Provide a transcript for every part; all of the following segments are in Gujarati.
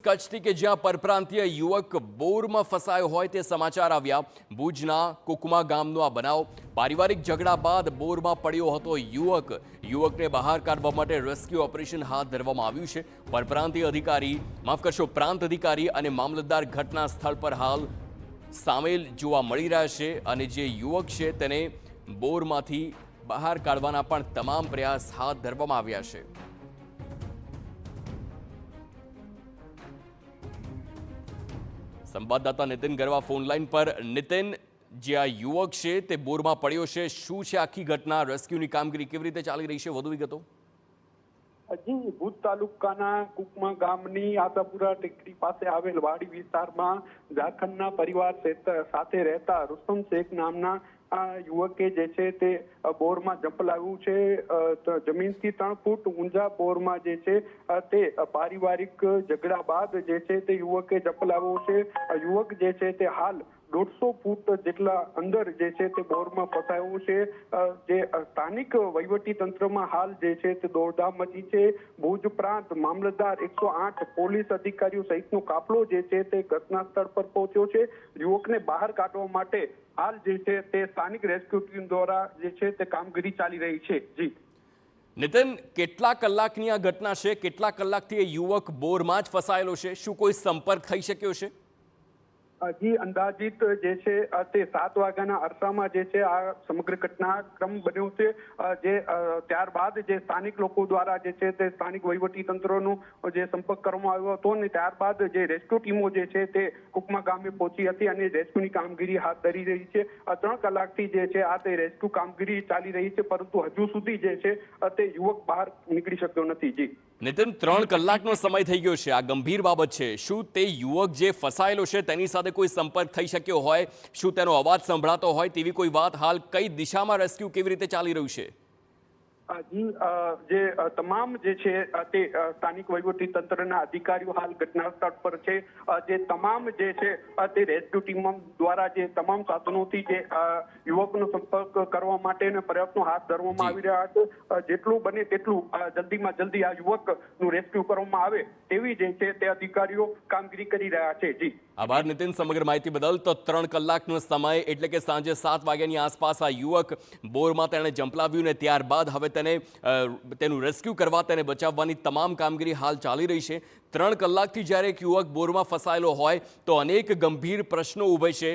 કચ્છથી કે જ્યાં પરપ્રાંતીય યુવક બોરમાં ફસાયો હોય તે સમાચાર આવ્યા। ભુજના કુકમા ગામનો આ બનાવ। પારિવારિક ઝઘડા બાદ બોરમાં પડ્યો હતો યુવકને બહાર કાઢવા માટે રેસ્ક્યુ ઓપરેશન હાથ ધરવામાં આવ્યું છે। પ્રાંત અધિકારી અને મામલતદાર ઘટના સ્થળ પર હાલ સામેલ જોવા મળી રહ્યા છે અને જે યુવક છે તેને બોરમાંથી બહાર કાઢવાના પણ તમામ પ્રયાસ હાથ ધરવામાં આવ્યા છે। સંવાદદાતા નીતિન ગરવા ફોનલાઈન પર। નીતિન, જે આ યુવક છે તે બોરમાં પડ્યો છે, શું છે આખી ઘટના? રેસ્ક્યુની કામગીરી કેવી રીતે ચાલી રહી છે? વધુ વિગતો। હજી ભુજ તાલુકાના કુકમા ગામની આશાપુરા ટેકરી પાસે આવેલ વાડી વિસ્તારમાં ઝારખંડના પરિવાર સાથે રહેતા રુસ્તમ શેખ નામના યુવકે જે છે તે બોરમાં ઝંપલાવ્યું છે। જમીનથી 3 ફૂટ ઊંચા બોરમાં જે છે તે પારિવારિક ઝઘડા બાદ જે છે તે યુવકે ઝંપલાવ્યો છે। યુવક જે છે તે હાલ 150 ફૂટ જેટલા અંદર જે છે તે બોરમાં ફસાયો છે। જે સ્થાનિક વહીવટી તંત્રમાં હાલ જે છે તે દોડધામ મચી છે। ભુજ પ્રાંત મામલતદાર 108 પોલીસ અધિકારીઓ સહિતનો કાફલો જે છે તે ઘટના સ્થળ પર પહોંચ્યો છે। યુવકને બહાર કાઢવા માટે હાલ જે છે તે સ્થાનિક રેસ્ક્યુ ટીમ દ્વારા જે છે તે કામગીરી ચાલી રહી છે। જી નીતિન, કેટલા કલાકની આ ઘટના છે? કેટલા કલાકથી એ યુવક બોરમાં જ ફસાયેલો છે? શું કોઈ સંપર્ક થઈ શક્યો છે? હજી અંદાજિત જે છે તે 7 વાગ્યાના અરસામાં જે છે આ સમગ્ર ઘટનાક્રમ બન્યો છે। જે ત્યારબાદ જે સ્થાનિક લોકો દ્વારા જે છે તે સ્થાનિક વહીવટી તંત્રનો જે સંપર્ક કરવામાં આવ્યો હતો અને ત્યારબાદ જે રેસ્ક્યુ ટીમો જે છે તે કુકમા ગામે પહોંચી હતી અને રેસ્ક્યુની કામગીરી હાથ ધરી રહી છે। 3 કલાકથી જે છે આ તે રેસ્ક્યુ કામગીરી ચાલી રહી છે, પરંતુ હજુ સુધી જે છે તે યુવક બહાર નીકળી શક્યો નથી। જી નીતિન, 3 કલાકનો સમય થઈ ગયો છે, આ ગંભીર બાબત છે। શું તે યુવક જે ફસાયેલો છે તેની સાથે કોઈ સંપર્ક થઈ શક્યો હોય? શું તેનો અવાજ સંભળાતો હોય તેવી કોઈ વાત? હાલ કઈ દિશામાં રેસ્ક્યુ કેવી રીતે ચાલી રહ્યું છે? જી જે તમામ જે છે તે સ્થાનિક વહીવટી તંત્રના અધિકારીઓ હાલ ઘટના સ્થળ પર છે। જે તમામ જે છે તે રેસ્ક્યુ ટીમ દ્વારા જે તમામ સાધનોથી જે યુવકનો સંપર્ક કરવા માટેના પ્રયત્નો હાથ ધરવામાં આવી રહ્યા છે। જેટલું બને તેટલું જલ્દીમાં જલ્દી આ યુવકનું રેસ્ક્યુ કરવામાં આવે તેવી જે છે તે અધિકારીઓ કામગીરી કરી રહ્યા છે। જી આભાર નીતિન સમગ્ર માહિતી બદલ। તો 3 કલાકનો સમય એટલે કે સાંજે 7 વાગ્યાની આસપાસ આ યુવક બોરમાં તેણે ઝંપલાવ્યું ને ત્યારબાદ હવે તેનું રેસ્ક્યુ કરવા, તેને બચાવવાની તમામ કામગીરી હાલ ચાલી રહી છે। 3 કલાકથી જ્યારે એક યુવક બોરમાં ફસાયેલો હોય તો અનેક ગંભીર પ્રશ્નો ઊભે છે।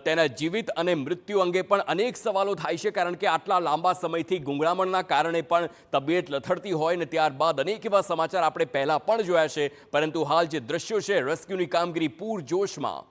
તેના જીવિત અને મૃત્યુ અંગે પણ અનેક સવાલો થાય છે, કારણ કે આટલા લાંબા સમયથી ગુંગળામણના કારણે પણ તબિયત લથડતી હોય ને ત્યારબાદ અનેક એવા સમાચાર આપણે પહેલાં પણ જોયા છે, પરંતુ હાલ જે દ્રશ્યો છે રેસ્ક્યુની કામગીરી પૂરજોશમાં